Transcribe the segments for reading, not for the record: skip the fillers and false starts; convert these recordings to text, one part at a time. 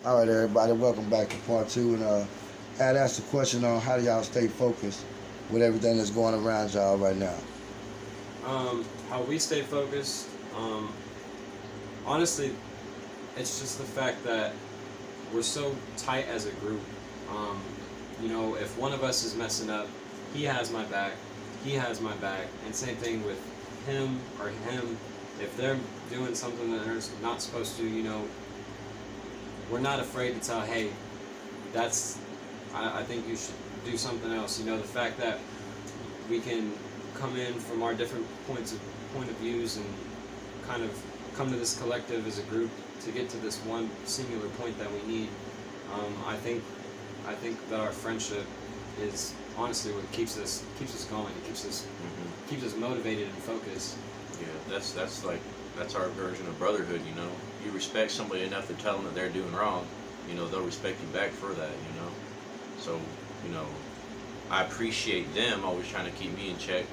All right, everybody, welcome back to part two. And I'd asked the question on how do y'all stay focused with everything that's going around y'all right now. How we stay focused, honestly, it's just the fact that we're so tight as a group. Um, if one of us is messing up, he has my back, he has my back, and same thing with him or him. If they're doing something that they're not supposed to, we're not afraid to tell, hey, I think you should do something else. The fact that we can come in from our different point of views and kind of come to this collective as a group to get to this one singular point that we need. I think that our friendship is honestly what keeps us going. It keeps us motivated and focused. Yeah, that's our version of brotherhood. You respect somebody enough to tell them that they're doing wrong. They'll respect you back for that. So I appreciate them always trying to keep me in check,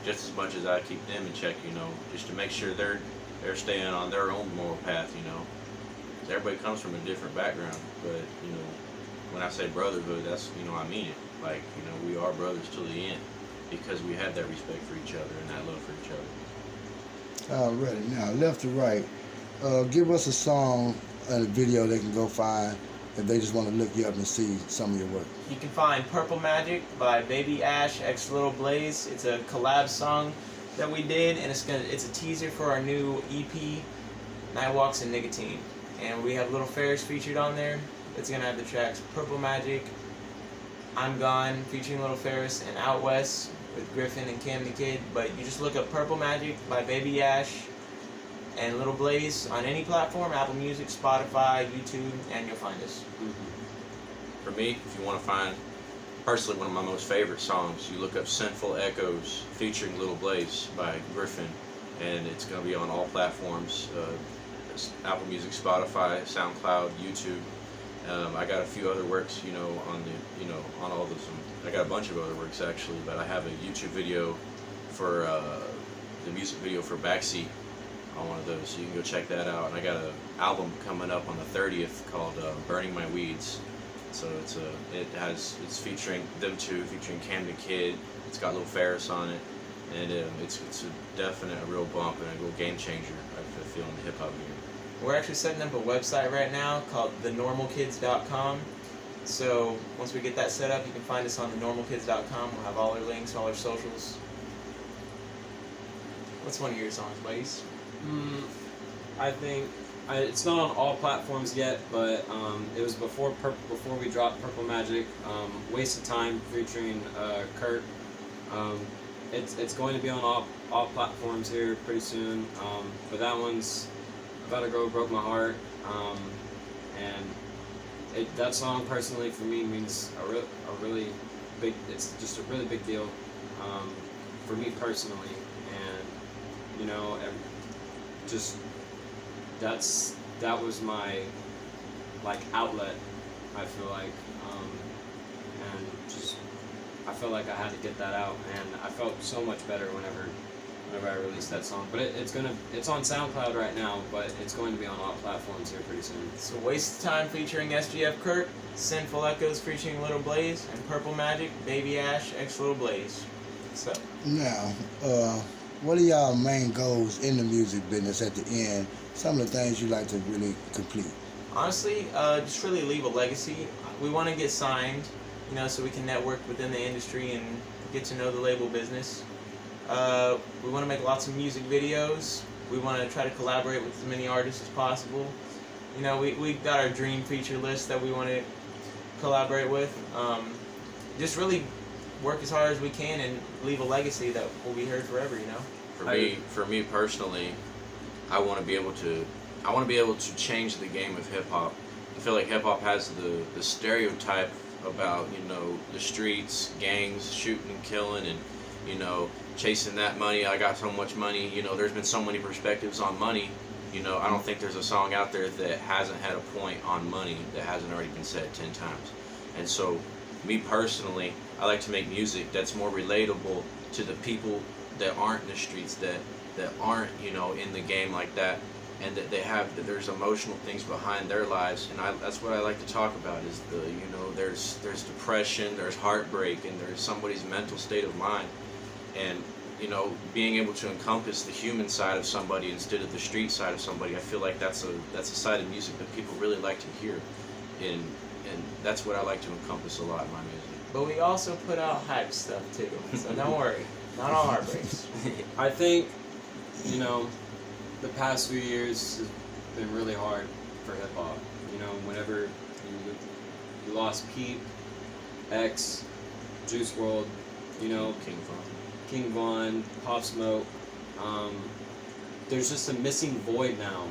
just as much as I keep them in check. Just to make sure they're staying on their own moral path. 'Cause everybody comes from a different background, but when I say brotherhood, that's I mean it. Like we are brothers till the end because we have that respect for each other and that love for each other. Alrighty, now left to right, give us a song and a video they can go find if they just want to look you up and see some of your work. You can find Purple Magic by Baby Ash x Little Blaze. It's a collab song that we did, and it's a teaser for our new EP, Night Walks and Nicotine. And we have Little Ferris featured on there. It's gonna have the tracks Purple Magic, I'm Gone featuring Little Ferris, and Out West with Griffin and Cam the Kid. But you just look up Purple Magic by Baby Ash and Little Blaze on any platform, Apple Music, Spotify, YouTube, and you'll find us. For me, if you want to find personally one of my most favorite songs, you look up Sinful Echoes featuring Little Blaze by Griffin, and it's going to be on all platforms, Apple Music, Spotify, SoundCloud, YouTube. I got a few other works, on all those. I got a bunch of other works actually, but I have a YouTube video for the music video for Backseat on one of those, so you can go check that out. And I got an album coming up on the 30th called Burning My Weeds. So it's featuring them two, featuring Cam the Kid. It's got Lil Ferris on it, and it's a definite real bump and a real game changer. I feel in the hip hop game. We're actually setting up a website right now called thenormalkids.com. So once we get that set up, you can find us on thenormalkids.com. We'll have all our links, all our socials. What's one of your songs, buddies? I think it's not on all platforms yet, but it was before we dropped Purple Magic. Waste of Time featuring Kurt. It's going to be on all platforms here pretty soon. But that one's About a Girl Broke My Heart, and that song personally for me means a really big. It's just a really big deal for me personally, and just that was my outlet. I feel like, and just I felt like I had to get that out, and I felt so much better whenever I released that song. But it's on SoundCloud right now, but it's going to be on all platforms here pretty soon. So Waste of Time featuring SGF Kurt, Sinful Echoes featuring Little Blaze, and Purple Magic, Baby Ash x Little Blaze. So Now, what are y'all main goals in the music business at the end? Some of the things you like to really complete. honestly, just really leave a legacy. We want to get signed, so we can network within the industry and get to know the label business. We want to make lots of music videos. We want to try to collaborate with as many artists as possible. We got our dream feature list that we want to collaborate with. Just really work as hard as we can and leave a legacy that will be heard forever. For me personally, I want to be able to change the game of hip hop. I feel like hip hop has the stereotype about the streets, gangs, shooting and killing, and chasing that money. I got so much money. There's been so many perspectives on money. I don't think there's a song out there that hasn't had a point on money that hasn't already been said 10 times. And so, me personally, I like to make music that's more relatable to the people that aren't in the streets, that aren't in the game like that, and that that there's emotional things behind their lives, and that's what I like to talk about is there's depression, there's heartbreak, and there's somebody's mental state of mind, and being able to encompass the human side of somebody instead of the street side of somebody. I feel like that's a side of music that people really like to hear, and that's what I like to encompass a lot in my music. But we also put out hype stuff too, so don't worry, not all heartbreaks. I think, the past few years has been really hard for hip hop. Whenever you lost Pete, X, Juice WRLD, King Von, Pop Smoke, there's just a missing void now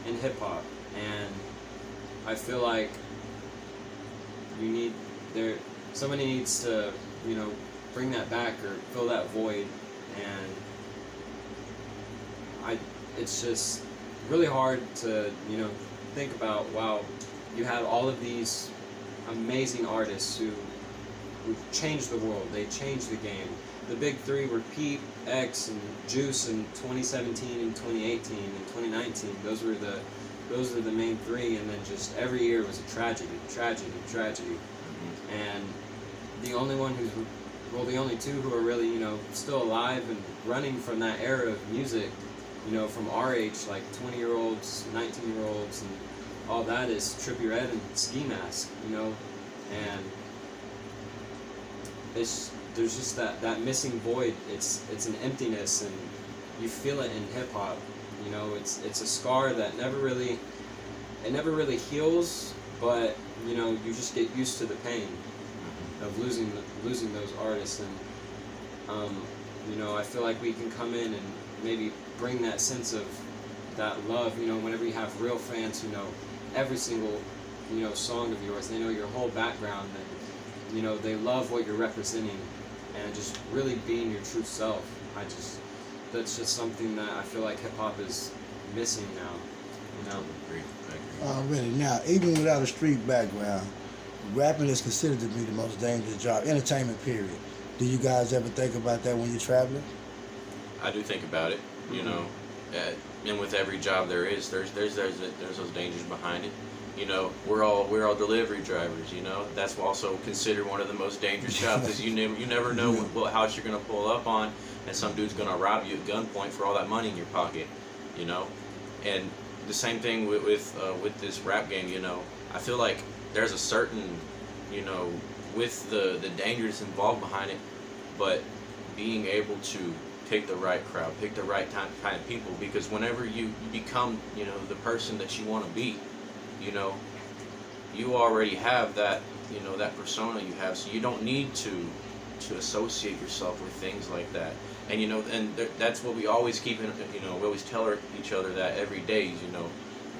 in hip hop, and I feel like somebody needs to bring that back or fill that void, and it's just really hard to think about, wow, you have all of these amazing artists who changed the world, they changed the game. The big three were Pete, X, and Juice in 2017 and 2018 and 2019. Those were the main three, and then just every year was a tragedy. And the only two who are really still alive and running from that era of music, from our age, like 20-year-olds, 19-year-olds, and all that, is Trippie Redd and Ski Mask, and there's just that missing void. It's an emptiness, and you feel it in hip hop. It's a scar that never really heals, but you just get used to the pain of losing those artists, and I feel like we can come in and maybe bring that sense of that love. Whenever you have real fans who know every single song of yours, they know your whole background, and they love what you're representing, and just really being your true self. That's just something that I feel like hip hop is missing now. I agree. Really. Now, even without a street background, rapping is considered to be the most dangerous job, entertainment period. Do you guys ever think about that when you're traveling? I do think about it, and with every job there's those dangers behind it. We're all delivery drivers. That's also considered one of the most dangerous jobs, because you never know what house you're gonna pull up on, and some dude's gonna rob you at gunpoint for all that money in your pocket. And the same thing with this rap game. I feel like there's a certain with the dangers involved behind it, but being able to pick the right crowd, pick the right kind of people, because whenever you become the person that you want to be, you already have that that persona you have, so you don't need to associate yourself with things like that. And that's what we always keep in, we always tell each other that every day,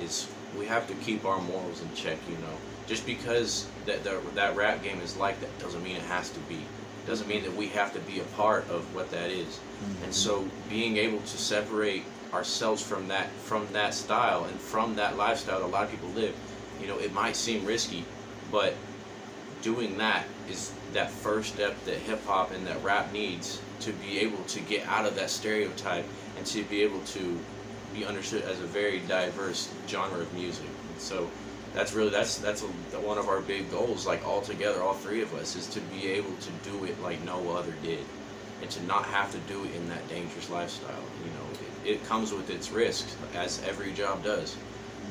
is we have to keep our morals in check. Just because that rap game is like that doesn't mean it has to be. Doesn't mean that we have to be a part of what that is. Mm-hmm. And so being able to separate ourselves from that style and from that lifestyle that a lot of people live, it might seem risky, but doing that is that first step that hip hop and that rap needs to be able to get out of that stereotype and to be able to be understood as a very diverse genre of music. And so that's one of our big goals, like all together, all three of us, is to be able to do it like no other did, and to not have to do it in that dangerous lifestyle. It comes with its risks, as every job does,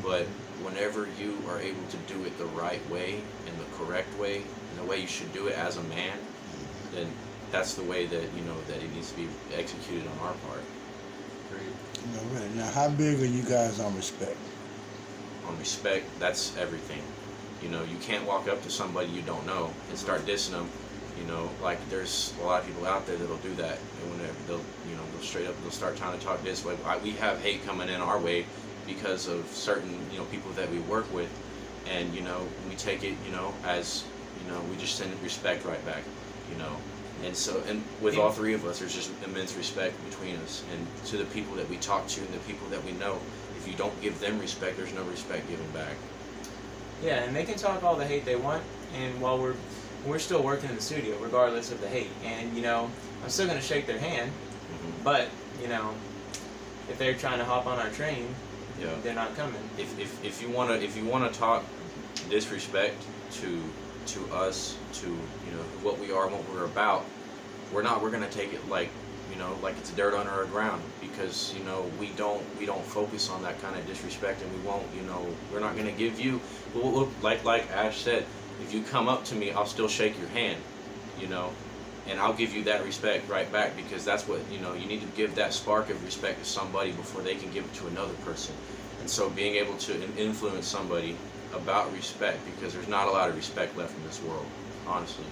but whenever you are able to do it the right way and the correct way and the way you should do it as a man, then that's the way that that it needs to be executed on our part. Right. Now, how big are you guys on respect? On respect, that's everything. You can't walk up to somebody you don't know and start dissing them. Like there's a lot of people out there that'll do that, and whenever they'll start trying to talk this way. We have hate coming in our way because of certain people that we work with, and we take it as we just send respect right back. And with all three of us, there's just immense respect between us, and to the people that we talk to and the people that we know. If you don't give them respect, there's no respect given back. Yeah, and they can talk all the hate they want, and while we're still working in the studio, regardless of the hate, and I'm still gonna shake their hand, but if they're trying to hop on our train, Yeah. they're not coming. If you wanna talk disrespect to us, to what we are and what we're about, we're gonna take it like it's dirt under our ground, because we don't focus on that kind of disrespect, and we won't we're not gonna give you, like Ash said, if you come up to me, I'll still shake your hand, and I'll give you that respect right back, because that's what you need to give that spark of respect to somebody before they can give it to another person. And so being able to influence somebody about respect, because there's not a lot of respect left in this world, honestly.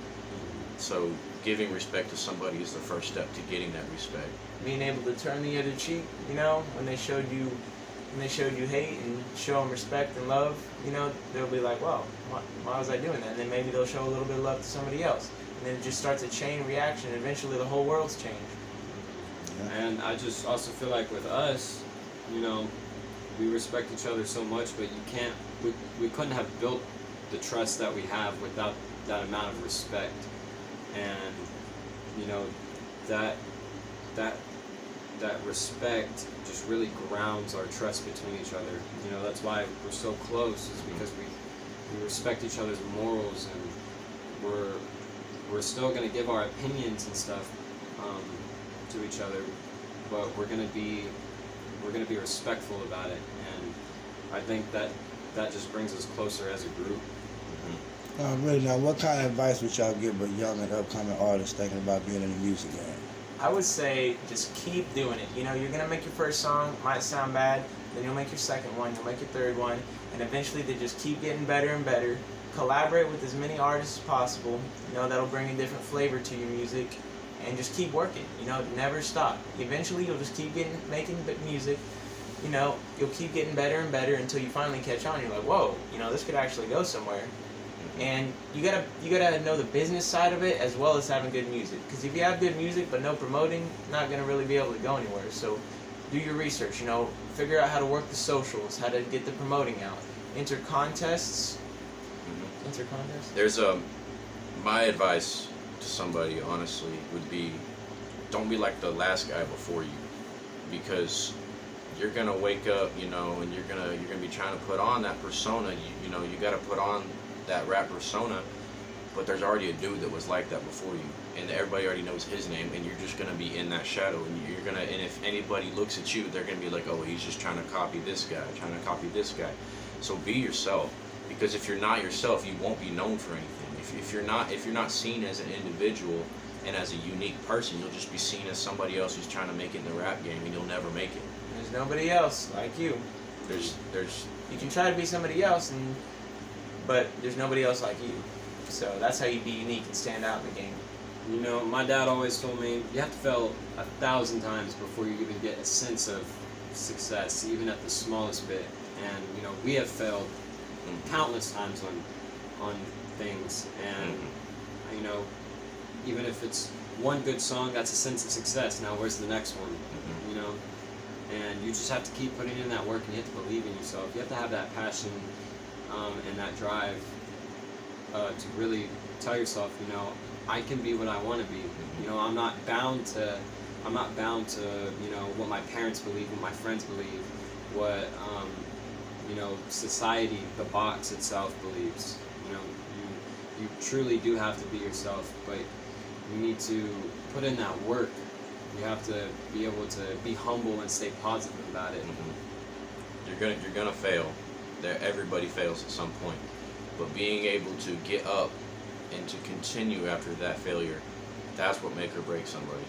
So giving respect to somebody is the first step to getting that respect. Being able to turn the other cheek, when they showed you hate, and show them respect and love, they'll be like, wow, why was I doing that? And then maybe they'll show a little bit of love to somebody else. And then it just starts a chain reaction, and eventually the whole world's changed. And I just also feel like with us, we respect each other so much, but we couldn't have built the trust that we have without that amount of respect. And that respect just really grounds our trust between each other. That's why we're so close, is because we respect each other's morals, and we're still gonna give our opinions and stuff to each other, but we're gonna be respectful about it. And I think that just brings us closer as a group. Really, now, what kind of advice would y'all give a young and upcoming artist thinking about being in the music game? I would say just keep doing it. You're gonna make your first song, might sound bad, then you'll make your second one, you'll make your third one, and eventually they just keep getting better and better. Collaborate with as many artists as possible. That'll bring a different flavor to your music, and just keep working. Never stop. Eventually you'll just keep making music. You'll keep getting better and better until you finally catch on. You're like, whoa, this could actually go somewhere. And you gotta know the business side of it as well as having good music. Because if you have good music but no promoting, you're not gonna really be able to go anywhere. So do your research. Figure out how to work the socials, how to get the promoting out. Enter contests. Enter contests. There's my advice to somebody, honestly, would be, don't be like the last guy before you, because you're gonna wake up, and you're gonna be trying to put on that persona. You gotta put on that rap persona, but there's already a dude that was like that before you, and everybody already knows his name, and you're just gonna be in that shadow, and if anybody looks at you, they're gonna be like, oh, he's just trying to copy this guy. So be yourself, because if you're not yourself, you won't be known for anything. If you're not seen as an individual and as a unique person, you'll just be seen as somebody else who's trying to make it in the rap game, and you'll never make it. There's nobody else like you. You can try to be somebody else, but there's nobody else like you. So that's how you be unique and stand out in the game. My dad always told me, you have to fail 1,000 times before you even get a sense of success, even at the smallest bit. And we have failed countless times on things, and even if it's one good song, that's a sense of success. Now where's the next one? And you just have to keep putting in that work, and you have to believe in yourself. You have to have that passion and that drive to really tell yourself, I can be what I want to be. I'm not bound to what my parents believe, what my friends believe, what society, the box itself believes. You truly do have to be yourself, but you need to put in that work. You have to be able to be humble and stay positive about it. You're gonna fail. Everybody fails at some point, but being able to get up and to continue after that failure, that's what make or break somebody.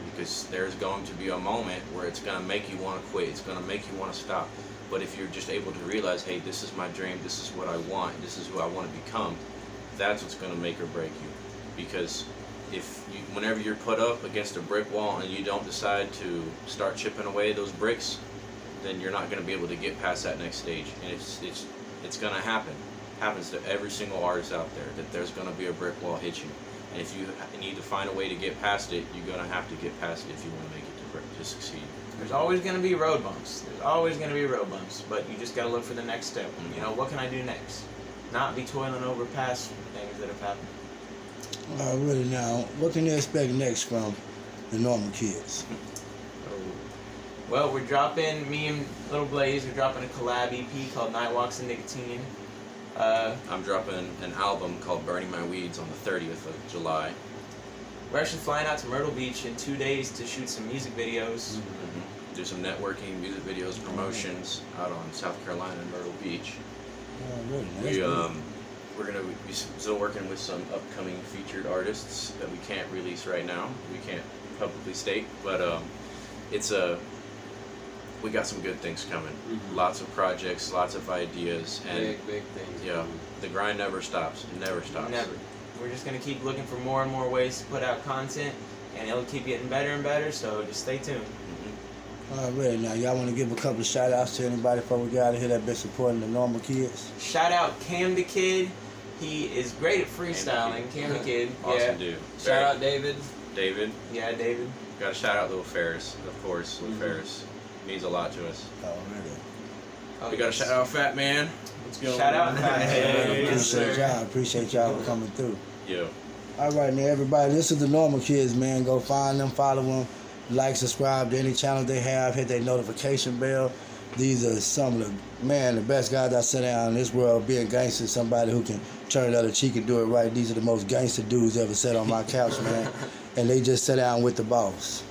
Because there's going to be a moment where it's gonna make you want to quit. It's gonna make you want to stop. But if you're just able to realize, hey, this is my dream, this is what I want, this is who I want to become, that's what's gonna make or break you. Because whenever you're put up against a brick wall and you don't decide to start chipping away those bricks, then you're not going to be able to get past that next stage. And it's going to happen. It happens to every single artist out there, that there's going to be a brick wall hit you. And if you need to find a way to get past it, you're going to have to get past it if you want to make it to succeed. There's always going to be road bumps. But you just got to look for the next step. What can I do next? Not be toiling over past things that have happened. Really, now, what can they expect next from the normal kids? Well, we're dropping, me and Little Blaze, we're dropping a collab EP called Night Walks and Nicotine. I'm dropping an album called Burning My Weeds on the 30th of July. We're actually flying out to Myrtle Beach in 2 days to shoot some music videos. Do some networking, music videos, promotions out on South Carolina and Myrtle Beach. Oh, really? That's good. We're gonna be still working with some upcoming featured artists that we can't release right now. We can't publicly state, but we got some good things coming. Lots of projects, lots of ideas, and Big things. yeah, the grind never stops. It never stops. Never. We're just going to keep looking for more and more ways to put out content, and it'll keep getting better and better, so just stay tuned. Alright, now y'all want to give a couple of shout outs to anybody before we get out of here that been supporting the Normal Kids? Shout out Cam the Kid. He is great at freestyling. Cam the Kid. Awesome Yeah. dude. Shout out David. David. Yeah, David. Got to shout out Little Ferris, of course. Little Ferris means a lot to us. Oh, really? Oh, We got to shout out Fat Man. Let's go. Shout out Fat Man. Appreciate y'all for coming through. Yeah. Alright, now everybody, this is the Normal Kids, man. Go find them, follow them, like, subscribe to any channel they have, hit their notification bell. These are some of the best guys I sit down in this world. Being gangster, somebody who can turn the other cheek and do it right. These are the most gangster dudes ever sat on my couch, man. And they just sit down with the boss.